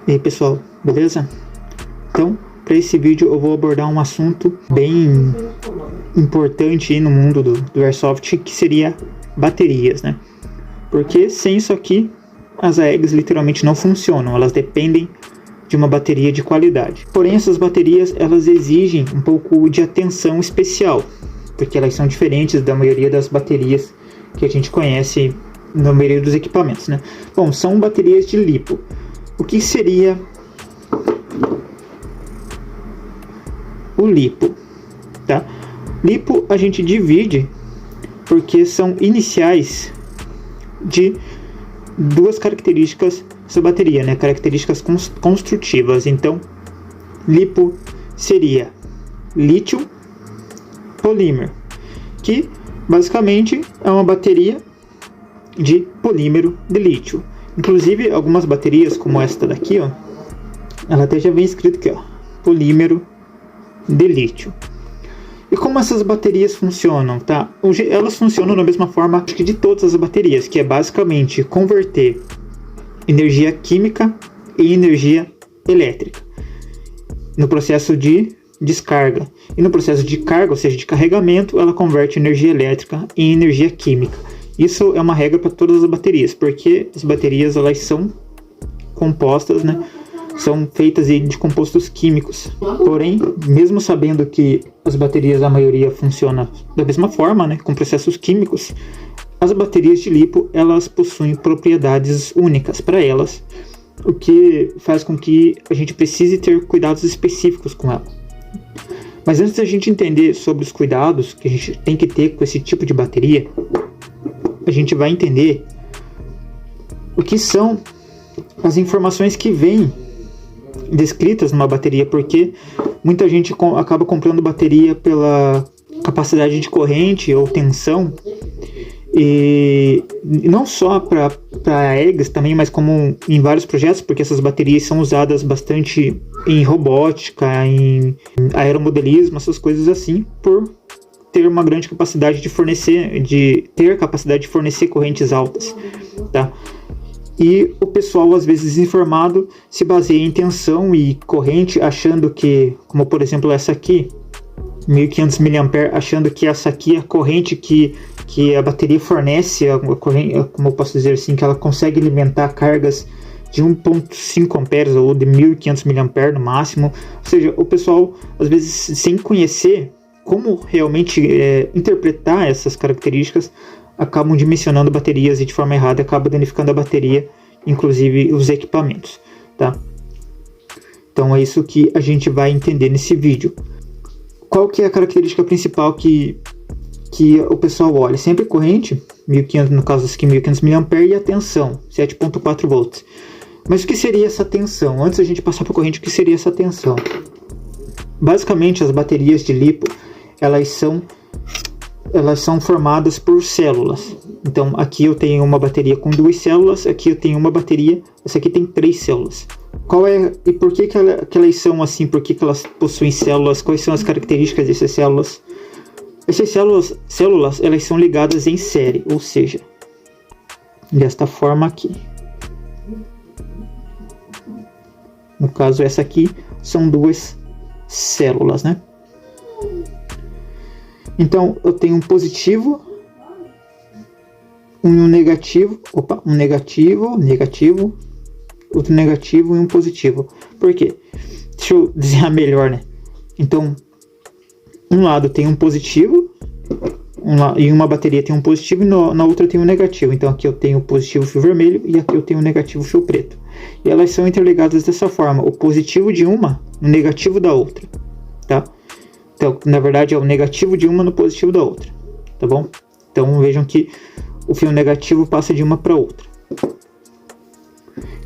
E aí pessoal, beleza? Então, para esse vídeo eu vou abordar um assunto bem importante aí no mundo do Airsoft, que seria baterias, né? Porque sem isso aqui, as AEGs literalmente não funcionam, elas dependem de uma bateria de qualidade. Porém, essas baterias, elas exigem um pouco de atenção especial, porque elas são diferentes da maioria das baterias que a gente conhece na maioria dos equipamentos, né? Bom, são baterias de LiPo. O que seria o LiPo? Tá? LiPo a gente divide porque são iniciais de duas características dessa bateria, né? Características construtivas. Então, LiPo seria lítio polímero, que basicamente é uma bateria de polímero de lítio. Inclusive, algumas baterias, como esta daqui, ó, ela até já vem escrito aqui, ó, polímero de lítio. E como essas baterias funcionam, tá? Elas funcionam da mesma forma, acho que de todas as baterias, que é basicamente converter energia química em energia elétrica no processo de descarga. E no processo de carga, ou seja, de carregamento, ela converte energia elétrica em energia química. Isso é uma regra para todas as baterias, porque as baterias elas são compostas, né? São feitas de compostos químicos. Porém, mesmo sabendo que as baterias, a maioria, funciona da mesma forma, né? Com processos químicos, as baterias de LiPo, elas possuem propriedades únicas para elas, o que faz com que a gente precise ter cuidados específicos com ela. Mas antes da gente entender sobre os cuidados que a gente tem que ter com esse tipo de bateria, a gente vai entender o que são as informações que vêm descritas numa bateria, porque muita gente acaba comprando bateria pela capacidade de corrente ou tensão, e não só para AEGs também, mas como em vários projetos, porque essas baterias são usadas bastante em robótica, em aeromodelismo, essas coisas assim, por ter uma grande capacidade de fornecer correntes altas, tá? E o pessoal, às vezes desinformado, se baseia em tensão e corrente, achando que, como por exemplo essa aqui, 1500 mA, achando que essa aqui é a corrente que a bateria fornece, a corrente, como eu posso dizer assim, que ela consegue alimentar cargas de 1.5 amperes ou de 1500 mA no máximo. Ou seja, o pessoal, às vezes, sem conhecer como realmente interpretar essas características, acabam dimensionando baterias e de forma errada acaba danificando a bateria, inclusive os equipamentos, tá? Então é isso que a gente vai entender nesse vídeo. Qual que é a característica principal que o pessoal olha? Sempre corrente, 1500, no caso aqui 1500 mA, e a tensão, 7.4 volts. Mas o que seria essa tensão? Antes da gente passar para a corrente, o que seria essa tensão? Basicamente, as baterias de LiPo, elas são formadas por células. Então, aqui eu tenho uma bateria com 2 células, aqui eu tenho uma bateria, essa aqui tem 3 células. E por que elas são assim? Por que elas possuem células? Quais são as características dessas células? Essas células, elas são ligadas em série, ou seja, desta forma aqui. No caso, essa aqui são 2 células, né? Então, eu tenho um positivo, um negativo, outro negativo e um positivo. Por quê? Deixa eu desenhar melhor, né? Então, um lado tem um positivo, e uma bateria tem um positivo e na outra tem um negativo. Então, aqui eu tenho o positivo fio vermelho e aqui eu tenho o negativo fio preto. E elas são interligadas dessa forma, o positivo de uma no negativo da outra, tá? Então, na verdade, é o negativo de uma no positivo da outra, tá bom? Então, vejam que o fio negativo passa de uma para outra.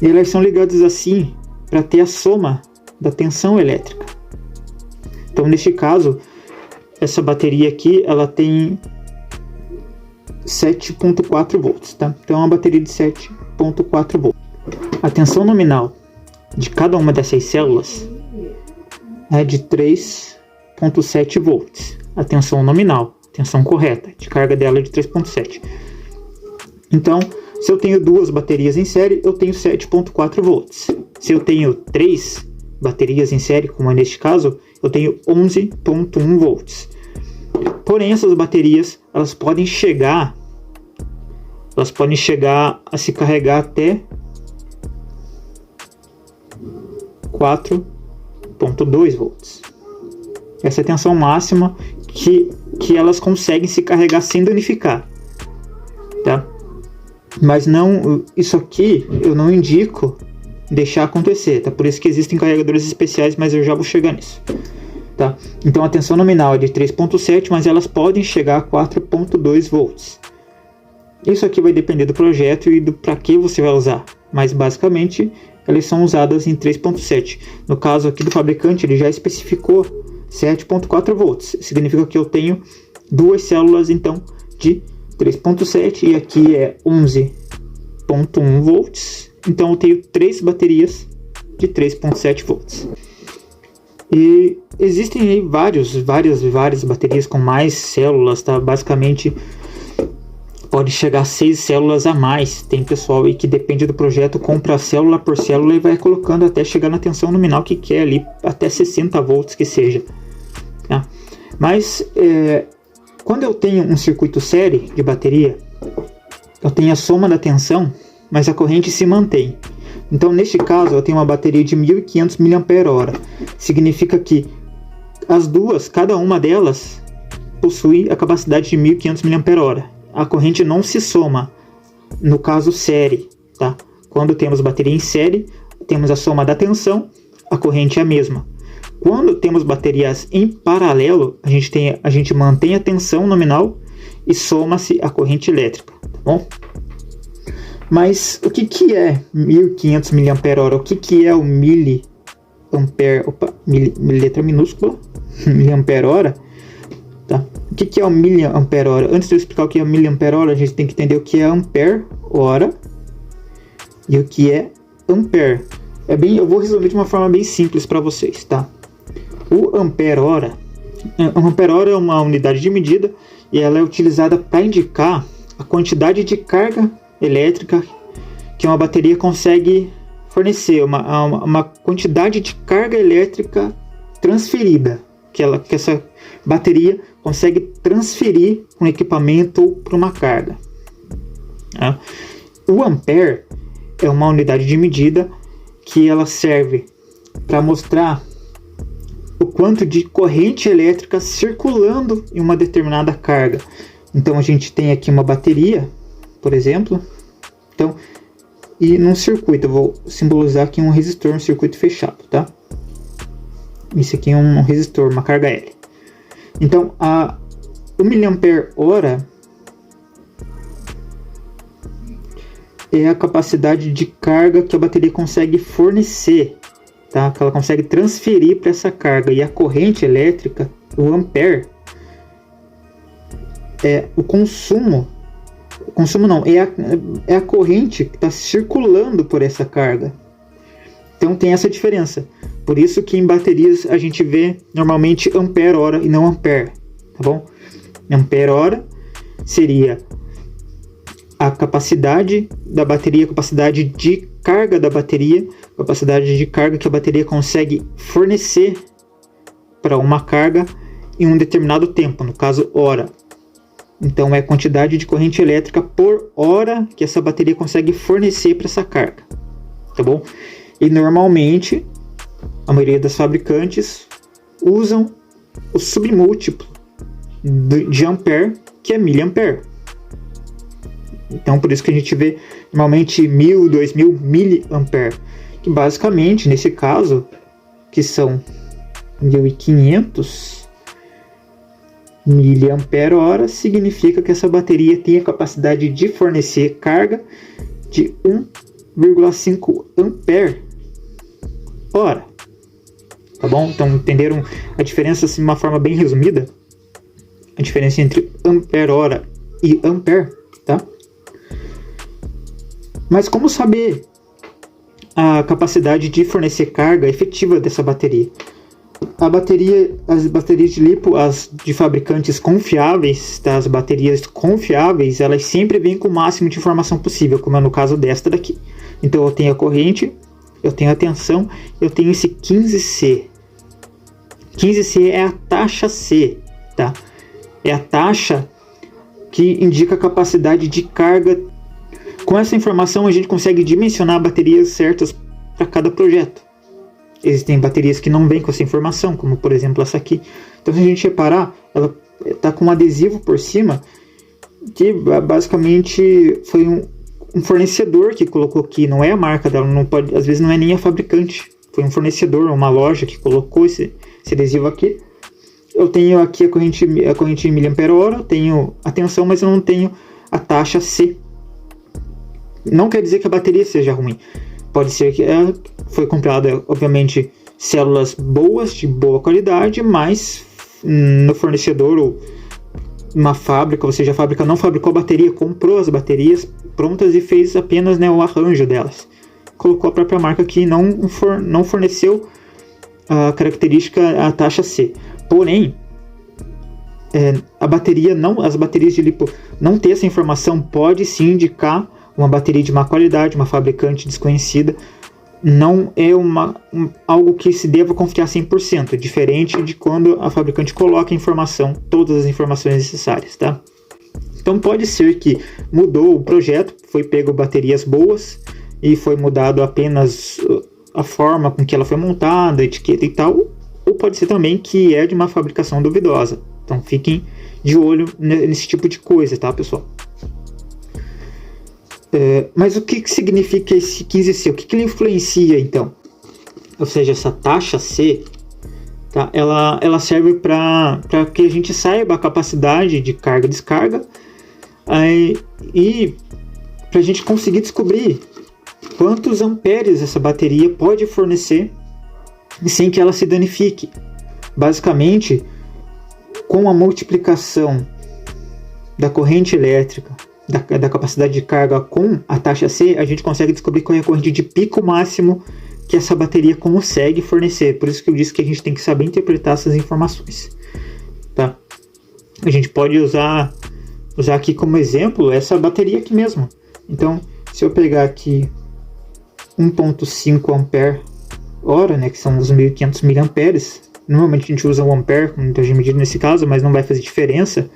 E elas são ligadas assim para ter a soma da tensão elétrica. Então, neste caso, essa bateria aqui, ela tem 7.4 volts, tá? Então, é uma bateria de 7.4 volts. A tensão nominal de cada uma dessas células é de 3.7 volts. A tensão nominal, tensão correta, de carga dela é de 3.7. Então, se eu tenho duas baterias em série, eu tenho 7.4 volts. Se eu tenho 3 baterias em série, como é neste caso, eu tenho 11.1 volts. Porém, essas baterias, elas podem chegar a se carregar até 4.2 volts. Essa é a tensão máxima que elas conseguem se carregar sem danificar, tá? Mas não, isso aqui eu não indico deixar acontecer, tá? Por isso que existem carregadores especiais, mas eu já vou chegar nisso, tá? Então a tensão nominal é de 3.7, mas elas podem chegar a 4.2 volts. Isso aqui vai depender do projeto e do para que você vai usar, mas basicamente elas são usadas em 3.7. No caso aqui do fabricante, ele já especificou 7.4 volts. Significa que eu tenho 2 células então de 3.7 e aqui é 11.1 volts. Então eu tenho 3 baterias de 3.7 volts. E existem aí várias baterias com mais células, tá? Basicamente pode chegar a 6 células a mais. Tem pessoal aí que depende do projeto, compra célula por célula e vai colocando até chegar na tensão nominal que quer ali, até 60 volts que seja, tá? Mas quando eu tenho um circuito série de bateria, eu tenho a soma da tensão, mas a corrente se mantém. Então neste caso eu tenho uma bateria de 1500 mAh. Significa que as duas, cada uma delas, possui a capacidade de 1500 mAh. A corrente não se soma, no caso série, tá? Quando temos bateria em série, temos a soma da tensão, a corrente é a mesma. Quando temos baterias em paralelo, a gente mantém a tensão nominal e soma-se a corrente elétrica, tá bom? Mas o que é 1500 mAh? O que é o miliampere? Opa, letra minúscula, miliampere-hora, tá? O que é o miliampere-hora? Antes de eu explicar o que é miliampere-hora, a gente tem que entender o que é ampere-hora e o que é ampere. Eu vou resolver de uma forma bem simples para vocês, tá? O ampere-hora é uma unidade de medida e ela é utilizada para indicar a quantidade de carga elétrica que uma bateria consegue fornecer, uma quantidade de carga elétrica transferida, que essa bateria consegue transferir um equipamento ou para uma carga. Tá? O ampere é uma unidade de medida que ela serve para mostrar o quanto de corrente elétrica circulando em uma determinada carga. Então a gente tem aqui uma bateria, por exemplo, então, e num circuito, eu vou simbolizar aqui um resistor, um circuito fechado, tá? Isso aqui é um resistor, uma carga L. Então, o miliampere-hora é a capacidade de carga que a bateria consegue fornecer, tá? Que ela consegue transferir para essa carga. E a corrente elétrica, o ampere, é o consumo. O consumo não, é a corrente que está circulando por essa carga. Então tem essa diferença. Por isso que em baterias a gente vê normalmente ampere-hora e não ampere, tá bom? Ampere-hora seria a capacidade da bateria, a capacidade de carga da bateria, capacidade de carga que a bateria consegue fornecer para uma carga em um determinado tempo, no caso hora. Então é a quantidade de corrente elétrica por hora que essa bateria consegue fornecer para essa carga, tá bom? E normalmente a maioria das fabricantes usam o submúltiplo de ampere, que é miliampere. Então por isso que a gente vê normalmente 1000, 2000 miliampere, que basicamente nesse caso, que são 1500 miliampere-hora, significa que essa bateria tem a capacidade de fornecer carga de 1,5 ampere hora, tá bom? Então entenderam a diferença assim, de uma forma bem resumida, a diferença entre ampere-hora e ampere, tá? Mas como saber a capacidade de fornecer carga efetiva dessa bateria? As baterias de lipo, as de fabricantes confiáveis, tá? As baterias confiáveis, elas sempre vêm com o máximo de informação possível, como é no caso desta daqui. Então eu tenho a corrente eu tenho a tensão, eu tenho esse 15C. 15C é a taxa C, tá? É a taxa que indica a capacidade de carga. Com essa informação a gente consegue dimensionar baterias certas para cada projeto. Existem baterias que não vêm com essa informação, como por exemplo essa aqui. Então, se a gente reparar, ela está com um adesivo por cima, que basicamente foi um fornecedor que colocou aqui, não é a marca dela, não pode, às vezes não é nem a fabricante, foi um fornecedor, uma loja que colocou esse adesivo aqui. Eu tenho aqui a corrente em mAh, tenho a tensão, mas eu não tenho a taxa C. Não quer dizer que a bateria seja ruim, pode ser que ela foi comprada, obviamente, células boas, de boa qualidade, mas no fornecedor ou uma fábrica, ou seja, a fábrica não fabricou a bateria, comprou as baterias prontas e fez apenas, né, o arranjo delas. Colocou a própria marca que não forneceu a característica, a taxa C. Porém, as baterias de lipo não ter essa informação pode sim indicar uma bateria de má qualidade, uma fabricante desconhecida. Não é algo que se deva confiar 100%, diferente de quando a fabricante coloca a informação, todas as informações necessárias, tá? Então pode ser que mudou o projeto, foi pego baterias boas e foi mudado apenas a forma com que ela foi montada, a etiqueta e tal, ou pode ser também que é de uma fabricação duvidosa. Então fiquem de olho nesse tipo de coisa, tá, pessoal? Mas o que significa esse 15C? O que ele influencia, então? Ou seja, essa taxa C, tá? Ela serve para que a gente saiba a capacidade de carga e descarga, e para a gente conseguir descobrir quantos amperes essa bateria pode fornecer sem que ela se danifique. Basicamente, com a multiplicação da corrente elétrica, da capacidade de carga com a taxa C, a gente consegue descobrir qual é a corrente de pico máximo que essa bateria consegue fornecer. Por isso que eu disse que a gente tem que saber interpretar essas informações, tá? A gente pode usar aqui como exemplo essa bateria aqui mesmo. Então, se eu pegar aqui 1.5 ampere hora, né, que são os 1500 miliamperes, normalmente a gente usa o ampere como unidade de medida nesse caso, mas não vai fazer diferença,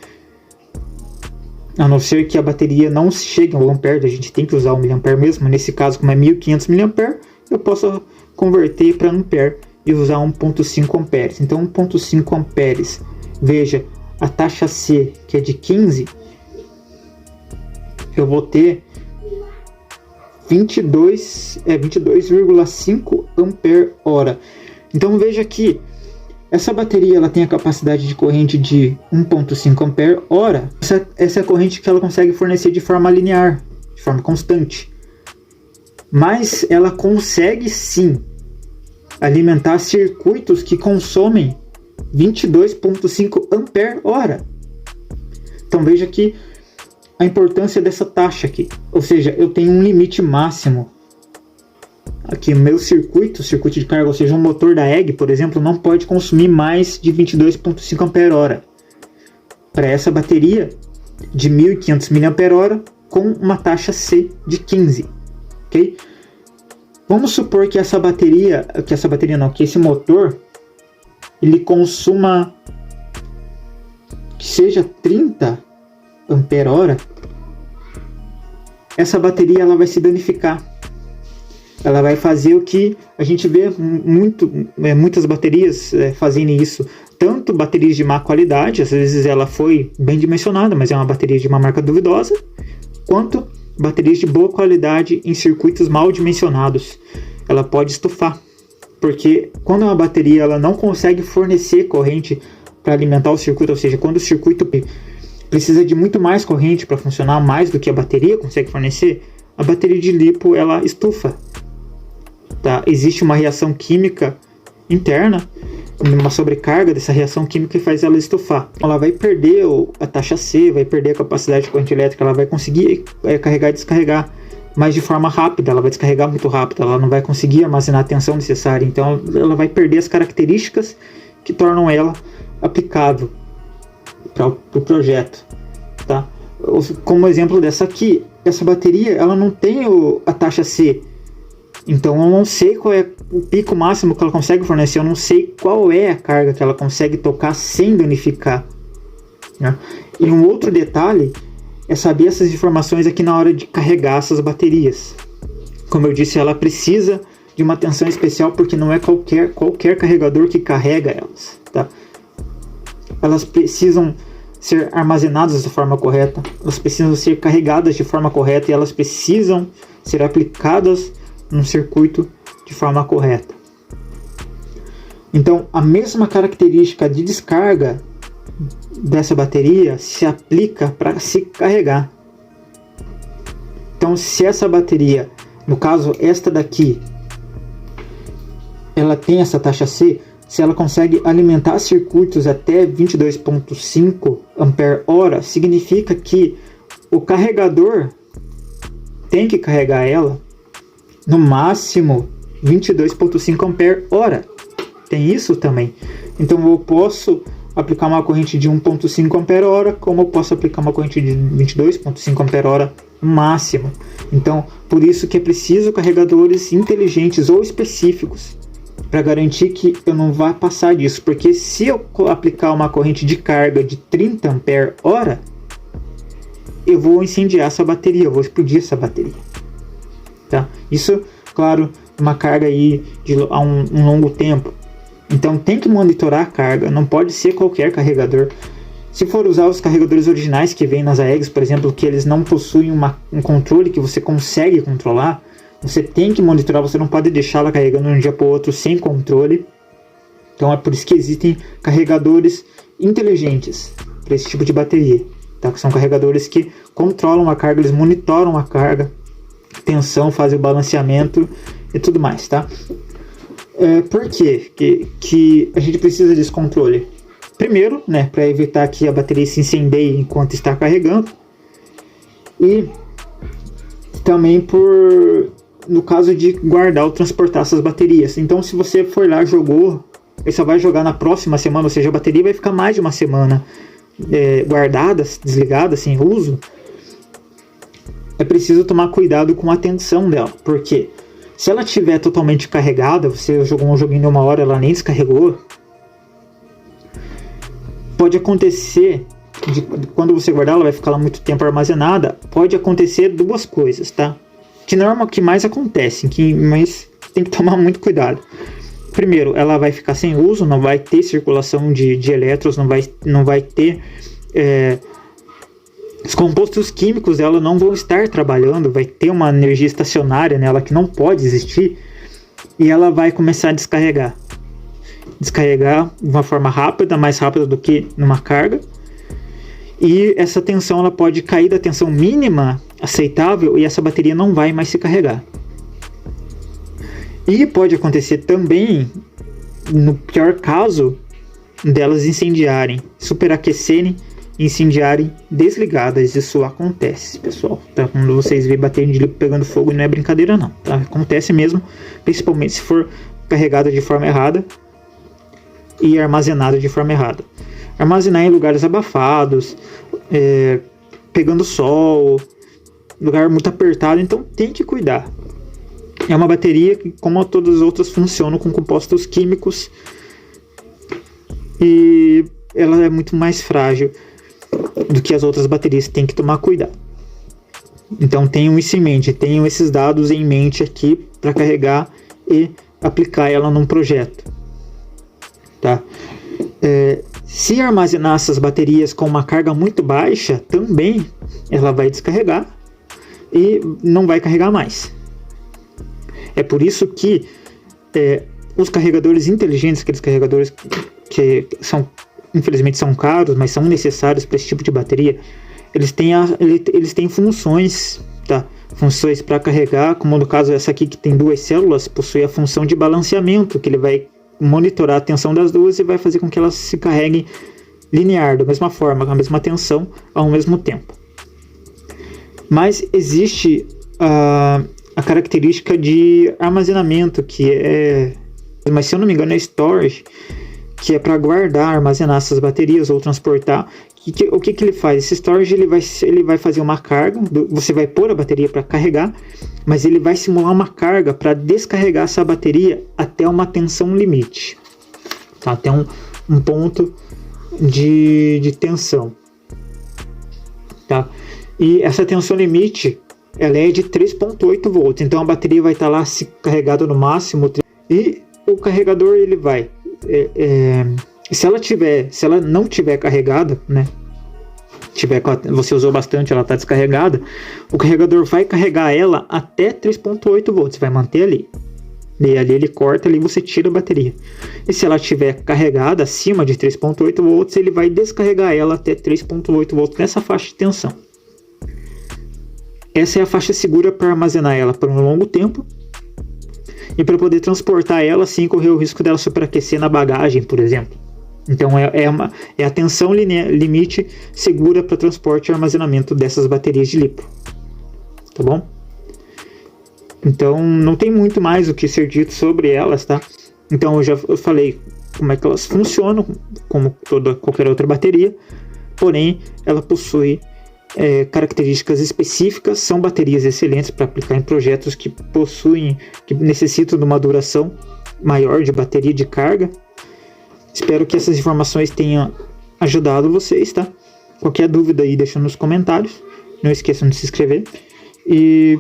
a não ser que a bateria não chegue ao ampere, a gente tem que usar o miliampere mesmo. Nesse caso, como é 1500 miliampere, eu posso converter para ampere e usar 1.5 amperes. Então 1.5 amperes, veja, a taxa C, que é de 15, eu vou ter 22,5 ampere hora. Então veja aqui, essa bateria ela tem a capacidade de corrente de 1.5 ampere hora. Essa é a corrente que ela consegue fornecer de forma linear, de forma constante. Mas ela consegue sim alimentar circuitos que consomem 22.5 ampere hora. Então veja aqui a importância dessa taxa aqui. Ou seja, eu tenho um limite máximo. Aqui, o meu circuito de carga, ou seja, um motor da EG, por exemplo, não pode consumir mais de 22.5 ampere-hora. Para essa bateria de 1500 mAh com uma taxa C de 15, ok? Vamos supor que que esse motor ele consuma, que seja 30 ampere-hora. Essa bateria ela vai se danificar. Ela vai fazer o que a gente vê muitas baterias fazendo isso. Tanto baterias de má qualidade, às vezes ela foi bem dimensionada, mas é uma bateria de uma marca duvidosa, quanto baterias de boa qualidade em circuitos mal dimensionados. Ela pode estufar, porque quando uma bateria ela não consegue fornecer corrente para alimentar o circuito, ou seja, quando o circuito precisa de muito mais corrente para funcionar, mais do que a bateria consegue fornecer, a bateria de lipo ela estufa. Tá? Existe uma reação química interna, uma sobrecarga dessa reação química que faz ela estufar. Ela vai perder a taxa C, vai perder a capacidade de corrente elétrica, ela vai conseguir carregar e descarregar, mas de forma rápida, ela vai descarregar muito rápido, ela não vai conseguir armazenar a tensão necessária, então ela vai perder as características que tornam ela aplicável para o projeto. Tá? Como exemplo dessa aqui, essa bateria ela não tem a taxa C, Então eu não sei qual é o pico máximo que ela consegue fornecer, eu não sei qual é a carga que ela consegue tocar sem danificar, né? E um outro detalhe é saber essas informações aqui na hora de carregar essas baterias. Como eu disse, ela precisa de uma atenção especial porque não é qualquer carregador que carrega elas, tá? Elas precisam ser armazenadas de forma correta, elas precisam ser carregadas de forma correta e elas precisam ser aplicadas num circuito de forma correta. Então, a mesma característica de descarga dessa bateria se aplica para se carregar. Então, se essa bateria, no caso esta daqui, ela tem essa taxa C, se ela consegue alimentar circuitos até 22,5 ampere-hora, significa que o carregador tem que carregar ela no máximo 22,5 ampere-hora. Tem isso também. Então eu posso aplicar uma corrente de 1,5 ampere-hora, como eu posso aplicar uma corrente de 22,5 ampere-hora máximo. Então, por isso que é preciso carregadores inteligentes ou específicos para garantir que eu não vá passar disso, porque se eu aplicar uma corrente de carga de 30 ampere-hora, eu vou incendiar essa bateria, eu vou explodir essa bateria, tá? Isso, claro, uma carga aí a um longo tempo. Então tem que monitorar a carga, não pode ser qualquer carregador. Se for usar os carregadores originais que vêm nas AEGs, por exemplo, que eles não possuem um controle que você consegue controlar, você tem que monitorar, você não pode deixá-la carregando de um dia para o outro sem controle. Então é por isso que existem carregadores inteligentes para esse tipo de bateria, tá? Que são carregadores que controlam a carga, eles monitoram a carga, tensão, fazem o balanceamento e tudo mais, tá? Por quê que a gente precisa desse controle? Primeiro, né, para evitar que a bateria se incendeie enquanto está carregando, e também no caso de guardar ou transportar essas baterias. Então, se você for lá, jogou, e só vai jogar na próxima semana, ou seja, a bateria vai ficar mais de uma semana guardada, desligada, sem uso, é preciso tomar cuidado com a tensão dela, porque se ela estiver totalmente carregada, você jogou um joguinho de 1 hora, ela nem descarregou, pode acontecer, quando você guardar, ela vai ficar lá muito tempo armazenada, pode acontecer duas coisas, tá? Que não é o que mais acontece, mas tem que tomar muito cuidado. Primeiro, ela vai ficar sem uso, não vai ter circulação de elétrons, não vai ter... os compostos químicos dela não vão estar trabalhando, vai ter uma energia estacionária nela que não pode existir, e ela vai começar a descarregar de uma forma rápida, mais rápida do que numa carga, e essa tensão ela pode cair da tensão mínima aceitável e essa bateria não vai mais se carregar. E pode acontecer também, no pior caso, delas incendiarem, superaquecerem, incendiarem desligadas. Isso acontece, pessoal, tá? Quando vocês veem bateria pegando fogo, não é brincadeira não, tá? Acontece mesmo, principalmente se for carregada de forma errada e armazenada de forma errada. Armazenar em lugares abafados, pegando sol, lugar muito apertado, então tem que cuidar. É uma bateria que, como todas as outras, funcionam com compostos químicos e ela é muito mais frágil do que as outras baterias, tem que tomar cuidado. Então tenham isso em mente, tenham esses dados em mente aqui para carregar e aplicar ela num projeto, tá? Se armazenar essas baterias com uma carga muito baixa, também ela vai descarregar e não vai carregar mais. É por isso que os carregadores inteligentes, aqueles carregadores que infelizmente são caros, mas são necessários para esse tipo de bateria, eles têm funções, tá? Funções para carregar, como no caso essa aqui que tem 2 células, possui a função de balanceamento, que ele vai monitorar a tensão das duas e vai fazer com que elas se carreguem linear, da mesma forma, com a mesma tensão ao mesmo tempo. Mas existe a característica de armazenamento, mas se eu não me engano é storage, que é para guardar, armazenar essas baterias ou transportar, O que ele faz? Esse storage ele vai fazer uma carga, você vai pôr a bateria para carregar, mas ele vai simular uma carga para descarregar essa bateria até uma tensão limite, tá? Até um ponto de tensão, tá? E essa tensão limite, ela é de 3.8 volts, então a bateria vai estar lá se carregada no máximo, e o carregador ele vai se ela não tiver carregada, né? Você usou bastante, ela está descarregada, o carregador vai carregar ela até 3.8 volts, vai manter ali. E ali ele corta, ali você tira a bateria. E se ela estiver carregada acima de 3.8 volts, ele vai descarregar ela até 3.8 volts nessa faixa de tensão. Essa é a faixa segura para armazenar ela por um longo tempo e para poder transportar ela sem correr o risco dela superaquecer na bagagem, por exemplo. Então é a tensão limite segura para transporte e armazenamento dessas baterias de LiPo, tá bom? Então não tem muito mais o que ser dito sobre elas, tá? Então eu falei como é que elas funcionam, como qualquer outra bateria, porém ela possui características específicas, são baterias excelentes para aplicar em projetos que necessitam de uma duração maior de bateria de carga. Espero que essas informações tenham ajudado vocês, tá? Qualquer dúvida aí, deixa nos comentários. Não esqueçam de se inscrever. E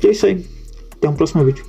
é isso aí. Até um próximo vídeo.